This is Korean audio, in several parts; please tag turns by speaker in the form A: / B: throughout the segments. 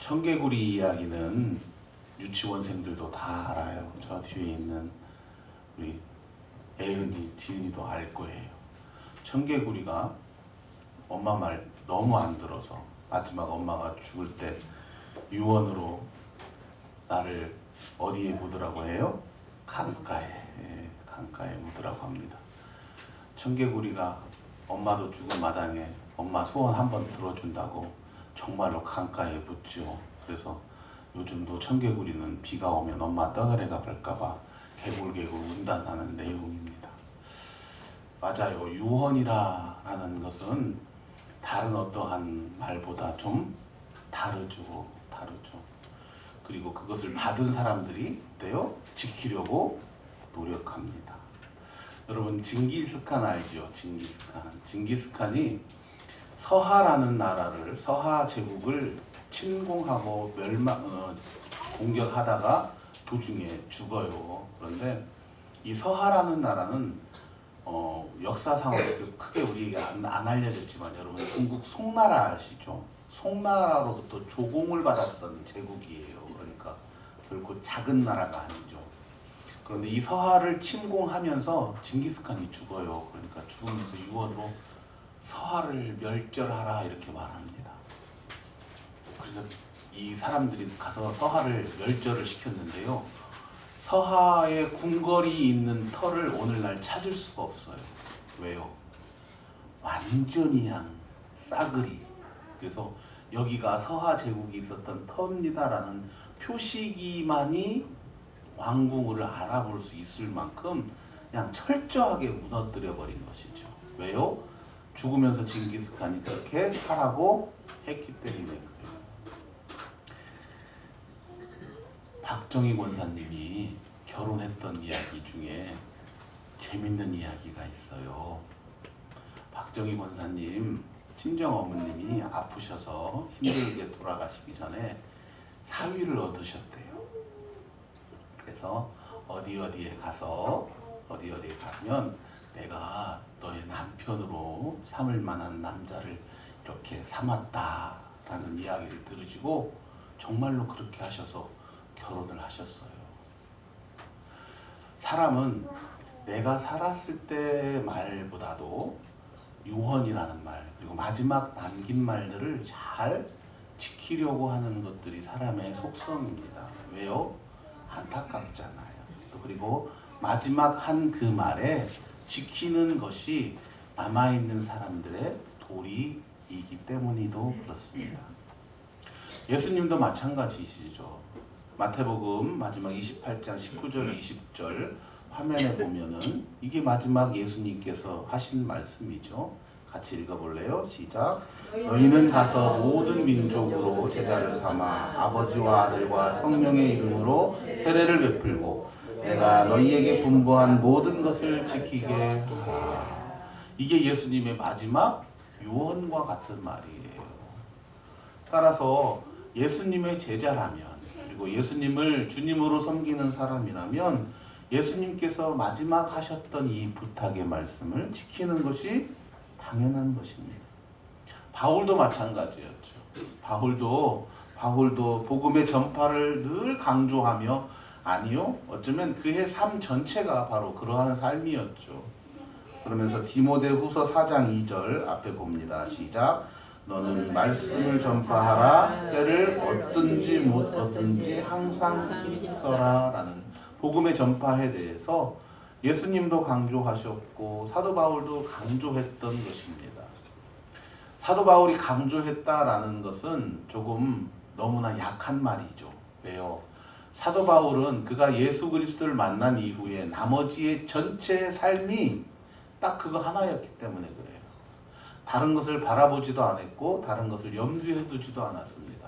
A: 청개구리 이야기는 유치원생들도 다 알아요. 저 뒤에 있는 우리 애은이, 지은이도 알 거예요. 청개구리가 엄마 말 너무 안 들어서 마지막 엄마가 죽을 때 유언으로 나를 어디에 묻으라고 해요? 강가에. 강가에 묻으라고 합니다. 청개구리가 엄마도 죽은 마당에 엄마 소원 한번 들어준다고 정말로 강가에 묻죠. 그래서 요즘도 청개구리는 비가 오면 엄마 떠나래가 볼까봐 개굴개굴 운다는 내용입니다. 맞아요. 유언이라는 것은 다른 어떠한 말보다 좀 다르죠. 그리고 그것을 받은 사람들이 어때요? 지키려고 노력합니다. 여러분 징기스칸 알죠? 징기스칸이 서하라는 나라를, 서하 제국을 침공하고 공격하다가 도중에 죽어요. 그런데 이 서하라는 나라는 역사상으로 크게 우리에게 안 알려졌지만 여러분 중국 송나라 아시죠? 송나라로부터 조공을 받았던 제국이에요. 그러니까 결코 작은 나라가 아니죠. 그런데 이 서하를 침공하면서 징기스칸이 죽어요. 그러니까 죽으면서 유언으로 서하를 멸절하라 이렇게 말합니다. 그래서 이 사람들이 가서 서하를 멸절을 시켰는데요. 서하의 궁궐이 있는 터를 오늘날 찾을 수가 없어요. 왜요? 완전히 싸그리. 그래서 여기가 서하 제국이 있었던 터입니다라는 표시기만이 왕궁을 알아볼 수 있을 만큼 그냥 철저하게 무너뜨려 버린 것이죠. 왜요? 죽으면서 징기스칸이 그렇게 하라고 했기 때문에 그래요. 박정희 권사님이 결혼했던 이야기 중에 재밌는 이야기가 있어요. 박정희 권사님 친정 어머님이 아프셔서 힘들게 돌아가시기 전에 사위를 얻으셨대요. 그래서 어디에 가면 내가 너의 남편으로 삼을 만한 남자를 이렇게 삼았다라는 이야기를 들으시고 정말로 그렇게 하셔서 결혼을 하셨어요. 사람은 내가 살았을 때 말보다도 유언이라는 말, 그리고 마지막 남긴 말들을 잘 지키려고 하는 것들이 사람의 속성입니다. 왜요? 안타깝잖아요. 또 그리고 마지막 한 그 말에 지키는 것이 남아있는 사람들의 도리이기 때문이도 그렇습니다. 예수님도 마찬가지시죠. 마태복음 마지막 28장 19절 20절 화면에 보면은 이게 마지막 예수님께서 하신 말씀이죠. 같이 읽어볼래요? 시작. 너희는 가서 모든 민족으로 제자를 삼아 아버지와 아들과 성령의 이름으로 세례를 베풀고 내가 너희에게 분부한 모든 것을 지키게 하라. 이게 예수님의 마지막 유언과 같은 말이에요. 따라서 예수님의 제자라면 그리고 예수님을 주님으로 섬기는 사람이라면 예수님께서 마지막 하셨던 이 부탁의 말씀을 지키는 것이 당연한 것입니다. 바울도 마찬가지였죠. 바울도 복음의 전파를 늘 강조하며 아니요, 어쩌면 그의 삶 전체가 바로 그러한 삶이었죠. 그러면서 디모데후서 4장 2절 앞에 봅니다. 시작. 너는 말씀을 전파하라. 때를 얻든지 못 얻든지 항상 있어라 라는 복음의 전파에 대해서 예수님도 강조하셨고 사도 바울도 강조했던 것입니다. 사도 바울이 강조했다라는 것은 조금 너무나 약한 말이죠. 왜요? 사도 바울은 그가 예수 그리스도를 만난 이후에 나머지의 전체의 삶이 딱 그거 하나였기 때문에 그래요. 다른 것을 바라보지도 않았고 다른 것을 염두에 두지도 않았습니다.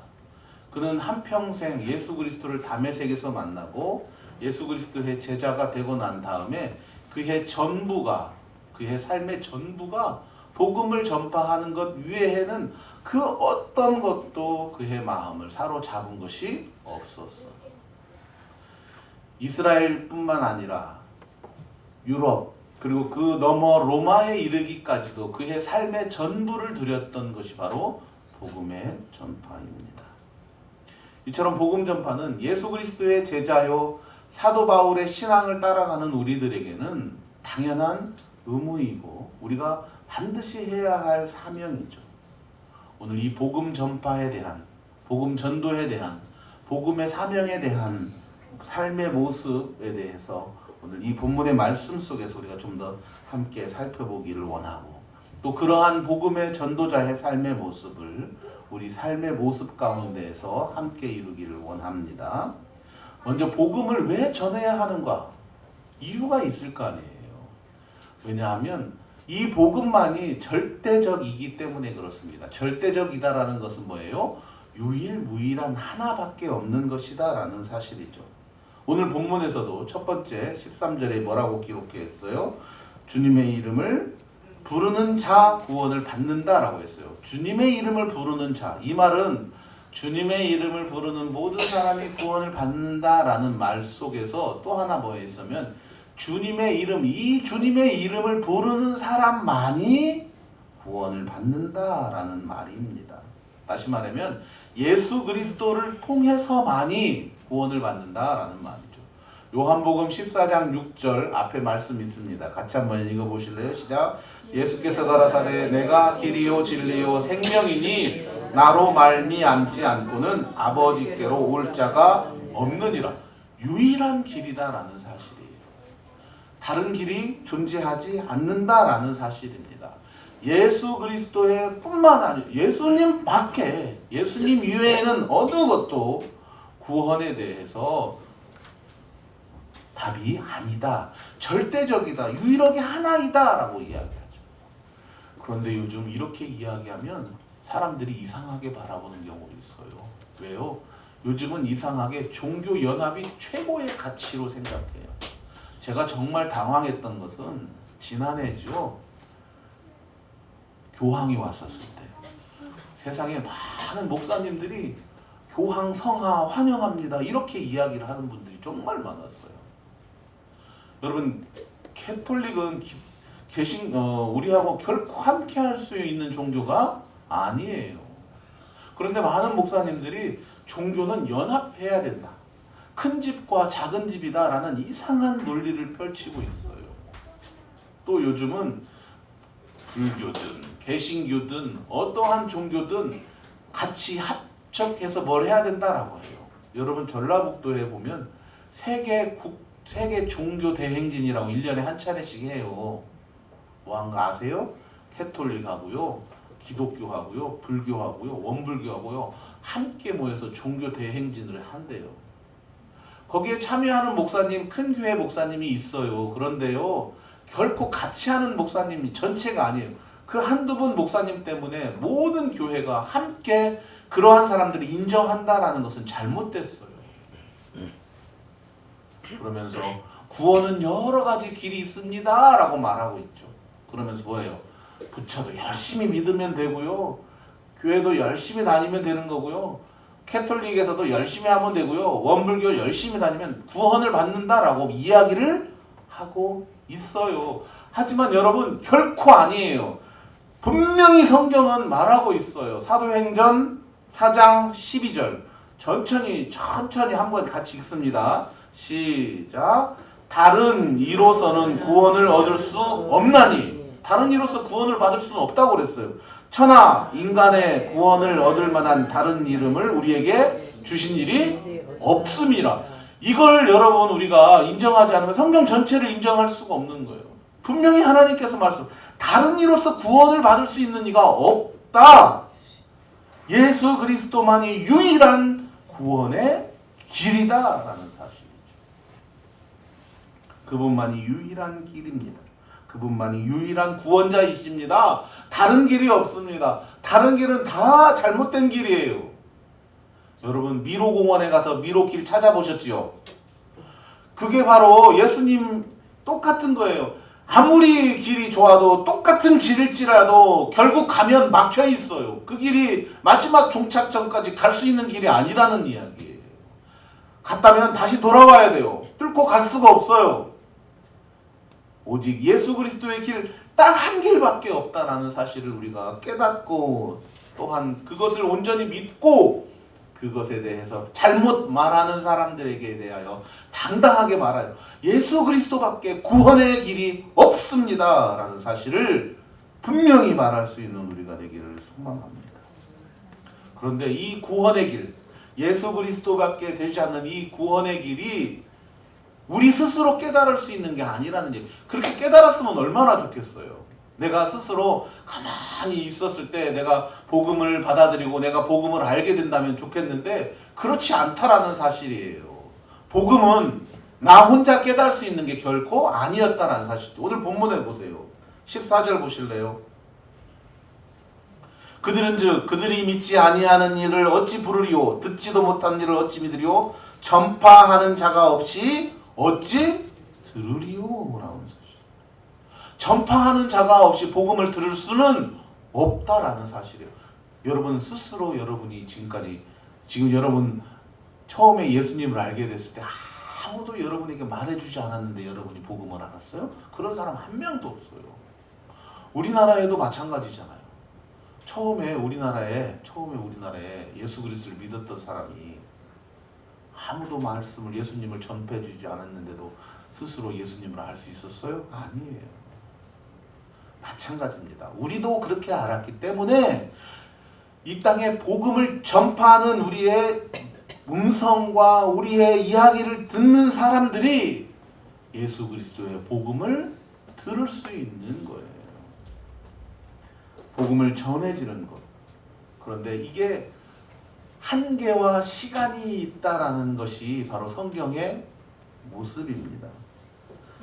A: 그는 한평생 예수 그리스도를 다메섹에서 만나고 예수 그리스도의 제자가 되고 난 다음에 그의 삶의 전부가 복음을 전파하는 것 외에는 그 어떤 것도 그의 마음을 사로잡은 것이 없었어요. 이스라엘뿐만 아니라 유럽 그리고 그 너머 로마에 이르기까지도 그의 삶의 전부를 드렸던 것이 바로 복음의 전파입니다. 이처럼 복음 전파는 예수 그리스도의 제자요 사도 바울의 신앙을 따라가는 우리들에게는 당연한 의무이고 우리가 반드시 해야 할 사명이죠. 오늘 이 복음 전파에 대한, 복음 전도에 대한, 복음의 사명에 대한 삶의 모습에 대해서 오늘 이 본문의 말씀 속에서 우리가 좀 더 함께 살펴보기를 원하고, 또 그러한 복음의 전도자의 삶의 모습을 우리 삶의 모습 가운데에서 함께 이루기를 원합니다. 먼저 복음을 왜 전해야 하는가? 이유가 있을 거 아니에요. 왜냐하면 이 복음만이 절대적이기 때문에 그렇습니다. 절대적이다라는 것은 뭐예요? 유일무이한 하나밖에 없는 것이다 라는 사실이죠. 오늘 본문에서도 첫 번째 13절에 뭐라고 기록했어요? 주님의 이름을 부르는 자 구원을 받는다라고 했어요. 주님의 이름을 부르는 자, 이 말은 주님의 이름을 부르는 모든 사람이 구원을 받는다라는 말 속에서 또 하나 뭐 있으면 주님의 이름, 이 주님의 이름을 부르는 사람만이 구원을 받는다라는 말입니다. 다시 말하면 예수 그리스도를 통해서만이 구원을 받는다라는 말이죠. 요한복음 14장 6절 앞에 말씀 있습니다. 같이 한번 읽어보실래요? 시작. 예수께서 가라사대 내가 길이요 진리요 생명이니 나로 말미암지 않고는 아버지께로 올 자가 없느니라. 유일한 길이다라는 사실이에요. 다른 길이 존재하지 않는다라는 사실입니다. 예수 그리스도의 뿐만 아니라 예수님 밖에, 예수님 이외에는 어느 것도 구원에 대해서 답이 아니다, 절대적이다, 유일하게 하나이다 라고 이야기하죠. 그런데 요즘 이렇게 이야기하면 사람들이 이상하게 바라보는 경우가 있어요. 왜요? 요즘은 이상하게 종교 연합이 최고의 가치로 생각해요. 제가 정말 당황했던 것은 지난해죠. 교황이 왔었을 때 세상에 많은 목사님들이 교황 성하 환영합니다 이렇게 이야기를 하는 분들이 정말 많았어요. 여러분, 캐톨릭은 우리하고 결코 함께 할 수 있는 종교가 아니에요. 그런데 많은 목사님들이 종교는 연합해야 된다, 큰 집과 작은 집이다 라는 이상한 논리를 펼치고 있어요. 또 요즘은 불교든 개신교든 어떠한 종교든 같이 합척해서 뭘 해야 된다라고 해요. 여러분, 전라북도에 보면 세계 종교 대행진이라고 1년에 한 차례씩 해요. 뭐 한 거 아세요? 캐톨릭하고요, 기독교하고요, 불교하고요, 원불교하고요 함께 모여서 종교 대행진을 한대요. 거기에 참여하는 목사님, 큰 교회 목사님이 있어요. 그런데요, 결코 같이 하는 목사님이 전체가 아니에요. 그 한두 분 목사님 때문에 모든 교회가 함께 그러한 사람들을 인정한다라는 것은 잘못됐어요. 그러면서 구원은 여러 가지 길이 있습니다 라고 말하고 있죠. 그러면서 뭐예요? 부처도 열심히 믿으면 되고요, 교회도 열심히 다니면 되는 거고요, 캐톨릭에서도 열심히 하면 되고요, 원불교 열심히 다니면 구원을 받는다라고 이야기를 하고 있어요. 하지만 여러분, 결코 아니에요. 분명히 성경은 말하고 있어요. 사도행전 4장 12절 천천히 한번 같이 읽습니다. 시작. 다른 이로서는 구원을 얻을 수 없나니, 다른 이로서 구원을 받을 수는 없다고 그랬어요. 천하 인간의 구원을 얻을 만한 다른 이름을 우리에게 주신 일이 없음이라. 이걸 여러분 우리가 인정하지 않으면 성경 전체를 인정할 수가 없는 거예요. 분명히 하나님께서 말씀, 다른 이로서 구원을 받을 수 있는 이가 없다. 예수 그리스도만이 유일한 구원의 길이다라는 사실이죠. 그분만이 유일한 길입니다. 그분만이 유일한 구원자이십니다. 다른 길이 없습니다. 다른 길은 다 잘못된 길이에요. 여러분, 미로공원에 가서 미로길 찾아보셨지요? 그게 바로 예수님 똑같은 거예요. 아무리 길이 좋아도 똑같은 길일지라도 결국 가면 막혀 있어요. 그 길이 마지막 종착점까지 갈 수 있는 길이 아니라는 이야기예요. 갔다면 다시 돌아와야 돼요. 뚫고 갈 수가 없어요. 오직 예수 그리스도의 길 딱 한 길밖에 없다라는 사실을 우리가 깨닫고, 또한 그것을 온전히 믿고 그것에 대해서 잘못 말하는 사람들에게 대하여 당당하게 말하여 예수 그리스도밖에 구원의 길이 없습니다 라는 사실을 분명히 말할 수 있는 우리가 되기를 소망합니다. 그런데 이 구원의 길, 예수 그리스도밖에 되지 않는 이 구원의 길이 우리 스스로 깨달을 수 있는 게 아니라는 얘기. 그렇게 깨달았으면 얼마나 좋겠어요. 내가 스스로 가만히 있었을 때 내가 복음을 받아들이고 내가 복음을 알게 된다면 좋겠는데 그렇지 않다라는 사실이에요. 복음은 나 혼자 깨달을 수 있는 게 결코 아니었다라는 사실이죠. 오늘 본문에 보세요. 14절 보실래요? 그들은즉 그들이 믿지 아니하는 일을 어찌 부르리요 듣지도 못한 일을 어찌 믿으리요 전파하는 자가 없이 어찌 들으리요 라는 사실. 전파하는 자가 없이 복음을 들을 수는 없다라는 사실이에요. 여러분 스스로 여러분이 지금 여러분 처음에 예수님을 알게 됐을 때 아무도 여러분에게 말해주지 않았는데 여러분이 복음을 알았어요? 그런 사람 한 명도 없어요. 우리나라에도 마찬가지잖아요. 처음에 우리나라에 예수 그리스도를 믿었던 사람이 아무도 말씀을 예수님을 전폐해주지 않았는데도 스스로 예수님을 알 수 있었어요? 아니에요. 마찬가지입니다. 우리도 그렇게 알았기 때문에 이 땅에 복음을 전파하는 우리의 음성과 우리의 이야기를 듣는 사람들이 예수 그리스도의 복음을 들을 수 있는 거예요. 복음을 전해지는 것. 그런데 이게 한계와 시간이 있다라는 것이 바로 성경의 모습입니다.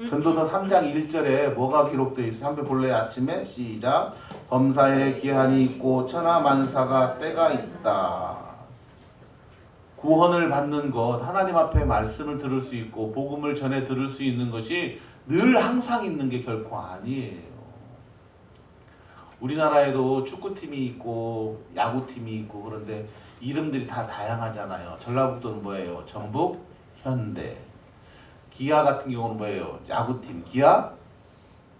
A: 전도서 3장 1절에 뭐가 기록되어 있어요? 한번 볼래요? 아침에 시작. 범사에 기한이 있고 천하 만사가 때가 있다. 구원을 받는 것, 하나님 앞에 말씀을 들을 수 있고 복음을 전해 들을 수 있는 것이 늘 항상 있는 게 결코 아니에요. 우리나라에도 축구팀이 있고 야구팀이 있고 그런데 이름들이 다 다양하잖아요. 전라북도는 뭐예요? 전북, 현대. 기아 같은 경우는 뭐예요? 야구팀, 기아,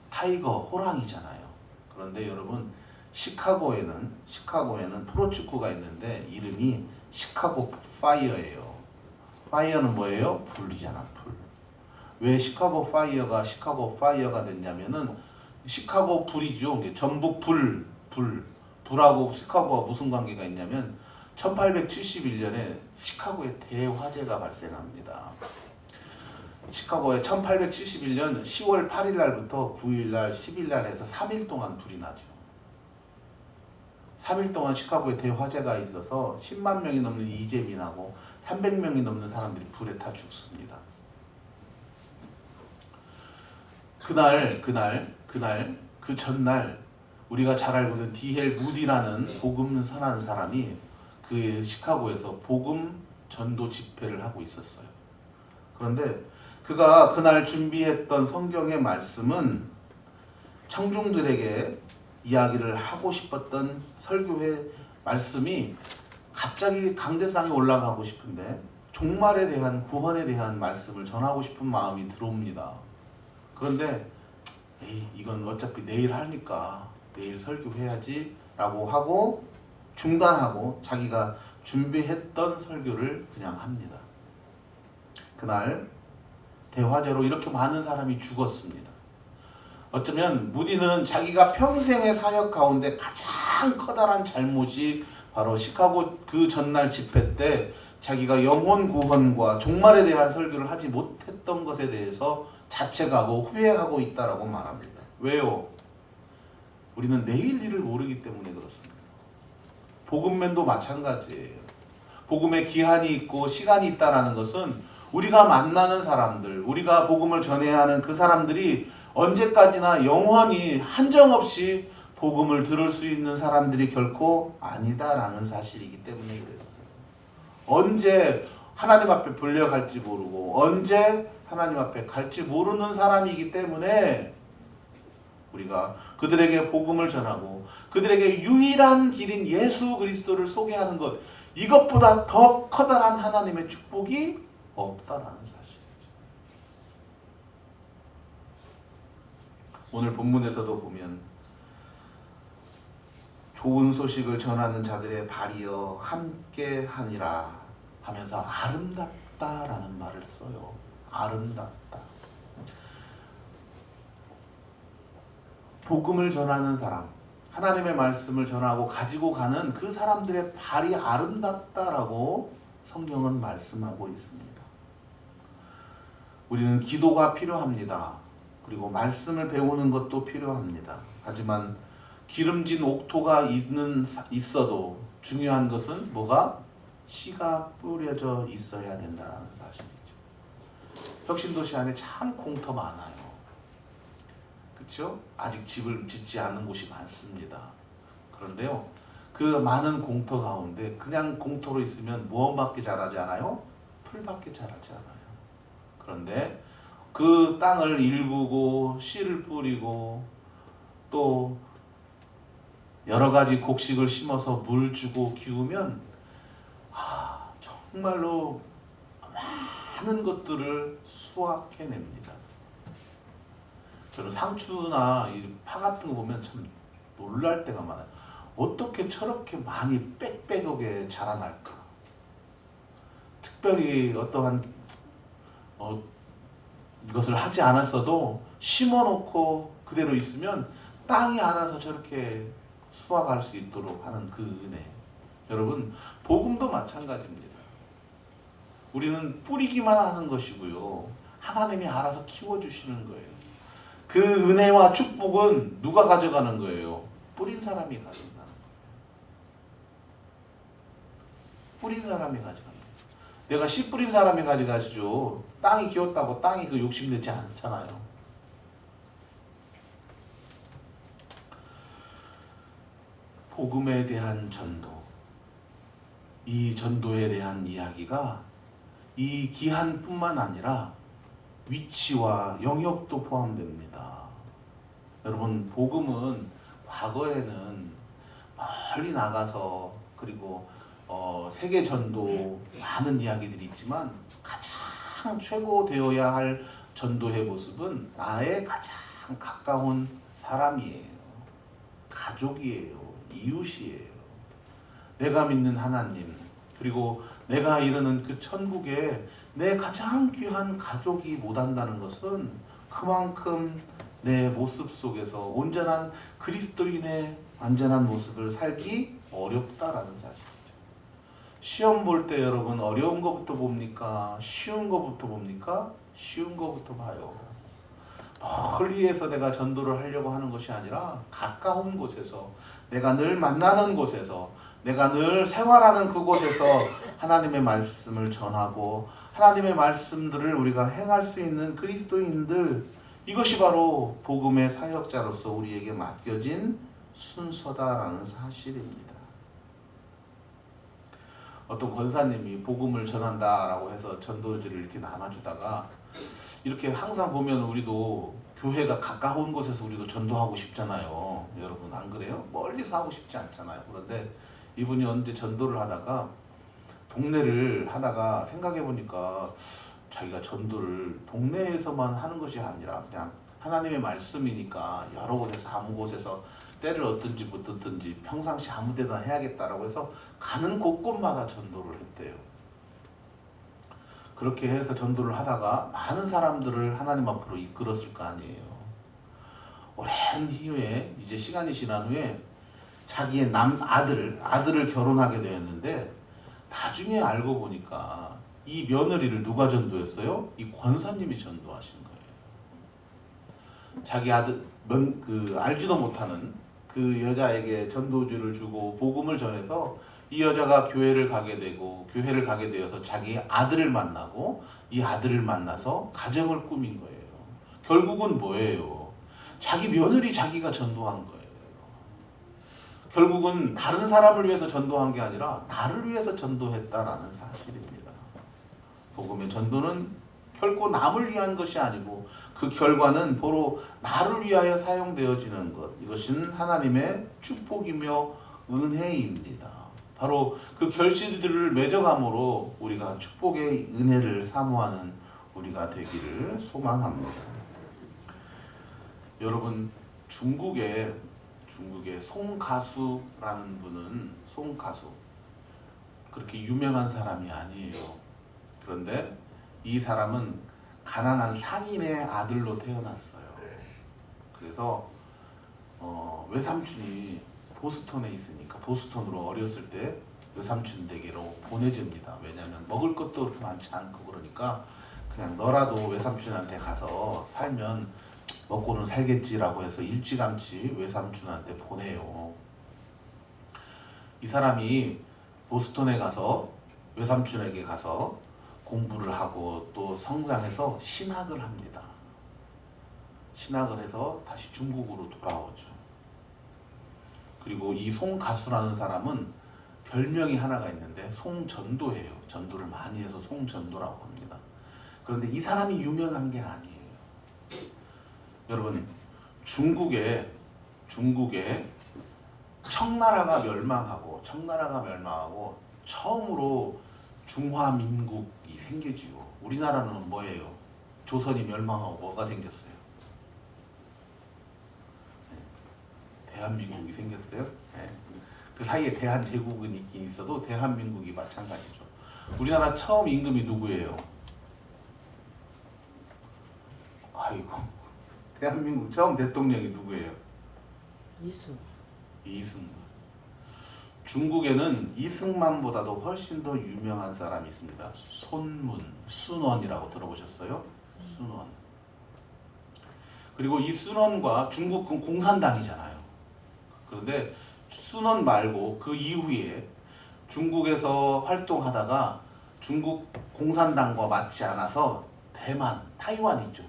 A: 타이거, 호랑이잖아요. 그런데 여러분 시카고에는 프로축구가 있는데 이름이 시카고 파이어예요. 파이어는 뭐예요? 불이잖아, 불. 왜 시카고 파이어가 됐냐면은 시카고 불이죠. 전북 불하고 시카고가 무슨 관계가 있냐면 1871년에 시카고에 대화재가 발생합니다. 시카고에 1871년 10월 8일 날부터 9일 날, 10일 날 해서 3일 동안 불이 나죠. 3일 동안 시카고에 대화재가 있어서 10만 명이 넘는 이재민하고 300명이 넘는 사람들이 불에 타 죽습니다. 그 전날 우리가 잘 알고 있는 D.L. 무디라는 복음 선하는 사람이 그 시카고에서 복음 전도 집회를 하고 있었어요. 그런데 그가 그날 준비했던 성경의 말씀은 청중들에게 이야기를 하고 싶었던 설교의 말씀이 갑자기 강대상에 올라가고 싶은데 종말에 대한 구원에 대한 말씀을 전하고 싶은 마음이 들어옵니다. 그런데 이건 어차피 내일 하니까 내일 설교해야지 라고 하고 중단하고 자기가 준비했던 설교를 그냥 합니다. 그날 대화재로 이렇게 많은 사람이 죽었습니다. 어쩌면 무디는 자기가 평생의 사역 가운데 가장 커다란 잘못이 바로 시카고 그 전날 집회 때 자기가 영혼 구원과 종말에 대한 설교를 하지 못했던 것에 대해서 자책하고 후회하고 있다라고 말합니다. 왜요? 우리는 내일 일을 모르기 때문에 그렇습니다. 복음맨도 마찬가지예요. 복음에 기한이 있고 시간이 있다라는 것은 우리가 만나는 사람들, 우리가 복음을 전해야 하는 그 사람들이 언제까지나 영원히 한정없이 복음을 들을 수 있는 사람들이 결코 아니다라는 사실이기 때문에 그랬어요. 언제 하나님 앞에 불려갈지 모르고 언제 하나님 앞에 갈지 모르는 사람이기 때문에 우리가 그들에게 복음을 전하고 그들에게 유일한 길인 예수 그리스도를 소개하는 것, 이것보다 더 커다란 하나님의 축복이 없다라는 사실이죠. 오늘 본문에서도 보면 좋은 소식을 전하는 자들의 발이여 함께 하니라 하면서 아름답다라는 말을 써요. 아름답다. 복음을 전하는 사람, 하나님의 말씀을 전하고 가지고 가는 그 사람들의 발이 아름답다라고 성경은 말씀하고 있습니다. 우리는 기도가 필요합니다. 그리고 말씀을 배우는 것도 필요합니다. 하지만 기름진 옥토가 있어도 중요한 것은 뭐가? 씨가 뿌려져 있어야 된다는 사실이죠. 혁신도시 안에 참 공터 많아요. 그렇죠? 아직 집을 짓지 않은 곳이 많습니다. 그런데요, 그 많은 공터 가운데 그냥 공터로 있으면 무엇밖에 자라지 않아요? 풀밖에 자라지 않아요. 그런데 그 땅을 일구고 씨를 뿌리고 또 여러 가지 곡식을 심어서 물 주고 기우면 정말로 많은 것들을 수확해냅니다. 저는 상추나 파 같은 거 보면 참 놀랄 때가 많아요. 어떻게 저렇게 많이 빽빽하게 자라날까? 특별히 어떠한 이것을 하지 않았어도 심어놓고 그대로 있으면 땅이 알아서 저렇게 수확할 수 있도록 하는 그 은혜. 여러분, 복음도 마찬가지입니다. 우리는 뿌리기만 하는 것이고요, 하나님이 알아서 키워주시는 거예요. 그 은혜와 축복은 누가 가져가는 거예요? 뿌린 사람이 가져가는 거예요. 뿌린 사람이 가져가는 거예요. 내가 씨 뿌린 사람이 가져가시죠. 땅이 키웠다고 땅이 그 욕심내지 않잖아요. 복음에 대한 전도, 이 전도에 대한 이야기가 이 기한뿐만 아니라 위치와 영역도 포함됩니다. 여러분, 복음은 과거에는 멀리 나가서 그리고 세계 전도 많은 이야기들이 있지만 가장 최고되어야 할 전도의 모습은 나의 가장 가까운 사람이에요. 가족이에요. 이웃이에요. 내가 믿는 하나님, 그리고 내가 이루는 그 천국에 내 가장 귀한 가족이 못한다는 것은 그만큼 내 모습 속에서 온전한 그리스도인의 완전한 모습을 살기 어렵다라는 사실이죠. 시험 볼 때 여러분, 어려운 것부터 봅니까? 쉬운 것부터 봅니까? 쉬운 것부터 봐요. 멀리에서 내가 전도를 하려고 하는 것이 아니라 가까운 곳에서, 내가 늘 만나는 곳에서, 내가 늘 생활하는 그곳에서 하나님의 말씀을 전하고 하나님의 말씀들을 우리가 행할 수 있는 그리스도인들, 이것이 바로 복음의 사역자로서 우리에게 맡겨진 순서다라는 사실입니다. 어떤 권사님이 복음을 전한다라고 해서 전도지를 이렇게 나눠주다가 이렇게 항상 보면 우리도 교회가 가까운 곳에서 우리도 전도하고 싶잖아요. 여러분, 안 그래요? 멀리서 하고 싶지 않잖아요. 그런데 이분이 언제 전도를 하다가 동네를 하다가 생각해 보니까 자기가 전도를 동네에서만 하는 것이 아니라 그냥 하나님의 말씀이니까 여러 곳에서 아무 곳에서 때를 얻든지 못 얻든지 평상시 아무 데나 해야겠다라고 해서 가는 곳곳마다 전도를 했대요. 그렇게 해서 전도를 하다가 많은 사람들을 하나님 앞으로 이끌었을 거 아니에요. 오랜 이후에 이제 시간이 지난 후에 자기의 아들을 결혼하게 되었는데 나중에 알고 보니까 이 며느리를 누가 전도했어요? 이 권사님이 전도하신 거예요. 자기 아들 알지도 못하는 그 여자에게 전도주를 주고 복음을 전해서 이 여자가 교회를 가게 되어서 자기 아들을 만나고 이 아들을 만나서 가정을 꾸민 거예요. 결국은 뭐예요? 자기 며느리 자기가 전도한 거예요. 결국은 다른 사람을 위해서 전도한 게 아니라 나를 위해서 전도했다라는 사실입니다. 복음의 전도는 결코 남을 위한 것이 아니고 그 결과는 바로 나를 위하여 사용되어지는 것. 이것은 하나님의 축복이며 은혜입니다. 바로 그 결실들을 맺어감으로 우리가 축복의 은혜를 사모하는 우리가 되기를 소망합니다. 여러분, 중국에 중국의 송가수라는 분은 송가수 그렇게 유명한 사람이 아니에요. 그런데 이 사람은 가난한 상인의 아들로 태어났어요. 그래서 외삼촌이 보스턴에 있으니까 보스턴으로 어렸을 때 외삼촌 댁으로 보내집니다. 왜냐하면 먹을 것도 그렇게 많지 않고 그러니까 그냥 너라도 외삼촌한테 가서 살면 먹고는 살겠지라고 해서 일찌감치 외삼촌한테 보내요. 이 사람이 보스턴에 가서 외삼촌에게 가서 공부를 하고 또 성장해서 신학을 합니다. 신학을 해서 다시 중국으로 돌아오죠. 그리고 이 송가수라는 사람은 별명이 하나가 있는데 송전도예요. 전도를 많이 해서 송전도라고 합니다. 그런데 이 사람이 유명한 게 아니에요. 여러분 중국에 청나라가 멸망하고 처음으로 중화민국이 생기지요. 우리나라는 뭐예요? 조선이 멸망하고 뭐가 생겼어요? 대한민국이 생겼어요. 네. 그 사이에 대한제국은 있긴 있어도 대한민국이 마찬가지죠. 우리나라 처음 임금이 누구예요? 아이고, 대한민국 처음 대통령이 누구예요? 이승만. 중국에는 이승만보다도 훨씬 더 유명한 사람이 있습니다. 순원이라고 들어보셨어요? 순원. 그리고 이 순원과 중국은 공산당이잖아요. 그런데 순원 말고 그 이후에 중국에서 활동하다가 중국 공산당과 맞지 않아서 타이완 있죠.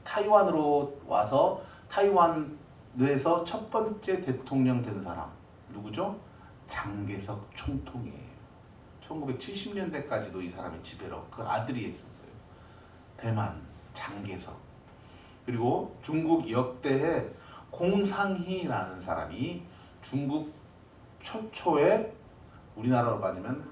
A: 타이완으로 와서 타이완에서 첫 번째 대통령 된 사람 누구죠? 장개석 총통이에요. 1970년대까지도 이 사람이 지배로 그 아들이 있었어요. 대만 장개석. 그리고 중국 역대에 공상희라는 사람이 중국 최초의 우리나라로 따지면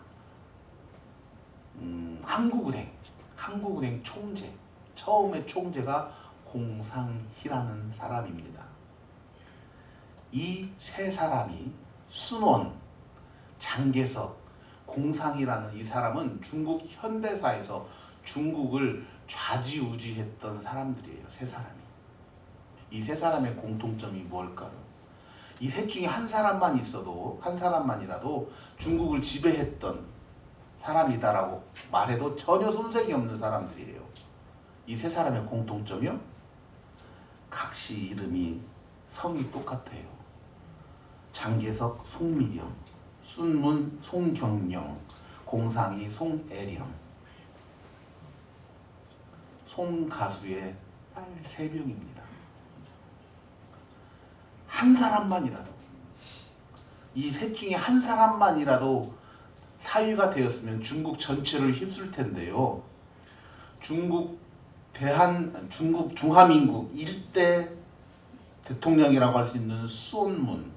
A: 한국은행 총재 처음의 총재가 공상희라는 사람입니다. 이 세 사람이 순원, 장개석, 공상희라는 이 사람은 중국 현대사에서 중국을 좌지우지했던 사람들이에요. 세 사람이. 이 세 사람의 공통점이 뭘까요? 이 셋 중에 한 사람만이라도 중국을 지배했던 사람이다라고 말해도 전혀 손색이 없는 사람들이에요. 이 세 사람의 공통점이요? 각시 이름이 성이 똑같아요. 장개석 송미령, 순문 송경령, 공상희 송애령. 송가수의 딸 3명입니다. 한 사람만이라도 이 셋 중에 한 사람만이라도 사위가 되었으면 중국 전체를 휩쓸 텐데요. 중국 중화민국 일대 대통령이라고 할 수 있는 수원문,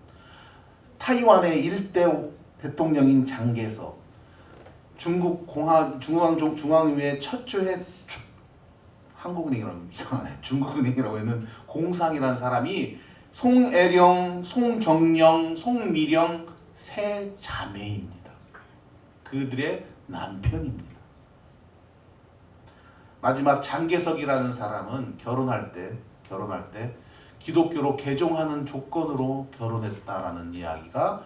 A: 타이완의 일대 대통령인 장개석, 중앙위의 최초의 한국은행이라고 이상하네. 중국은행이라고 했는 공상이라는 사람이 송애령, 송경령, 송미령 세 자매입니다. 그들의 남편입니다. 마지막 장개석이라는 사람은 결혼할 때 기독교로 개종하는 조건으로 결혼했다라는 이야기가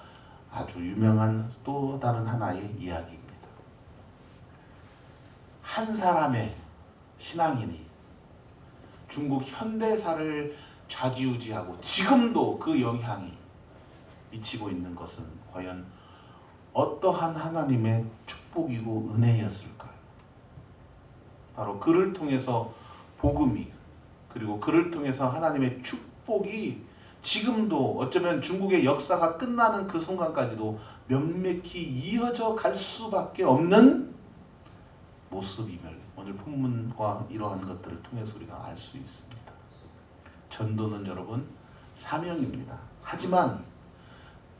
A: 아주 유명한 또 다른 하나의 이야기입니다. 한 사람의 신앙인이 중국 현대사를 좌지우지하고 지금도 그 영향이 미치고 있는 것은 과연 어떠한 하나님의 축복이고 은혜였을까요? 바로 그를 통해서 복음이 그리고 그를 통해서 하나님의 축복이 지금도 어쩌면 중국의 역사가 끝나는 그 순간까지도 명맥히 이어져 갈 수밖에 없는 모습임을 오늘 본문과 이러한 것들을 통해서 우리가 알 수 있습니다. 전도는 여러분 사명입니다. 하지만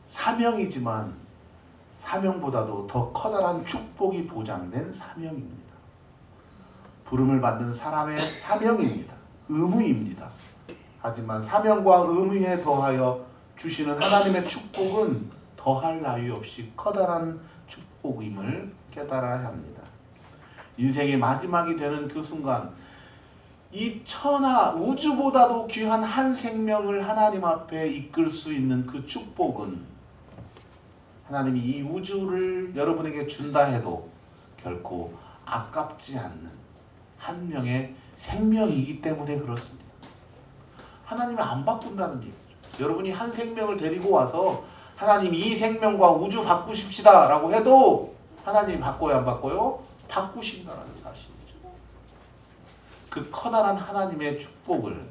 A: 사명이지만 사명보다도 더 커다란 축복이 보장된 사명입니다. 부름을 받는 사람의 사명입니다. 의무입니다. 하지만 사명과 의무에 더하여 주시는 하나님의 축복은 더할 나위 없이 커다란 축복임을 깨달아야 합니다. 인생의 마지막이 되는 그 순간 이 천하 우주보다도 귀한 한 생명을 하나님 앞에 이끌 수 있는 그 축복은 하나님이 이 우주를 여러분에게 준다 해도 결코 아깝지 않는 한 명의 생명이기 때문에 그렇습니다. 하나님이 안 바꾼다는 얘기죠. 여러분이 한 생명을 데리고 와서 하나님 이 생명과 우주 바꾸십시다 라고 해도 하나님이 바꿔요 안 바꿔요? 바꾸신다는 사실이죠. 그 커다란 하나님의 축복을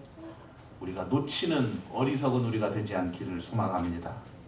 A: 우리가 놓치는 어리석은 우리가 되지 않기를 소망합니다.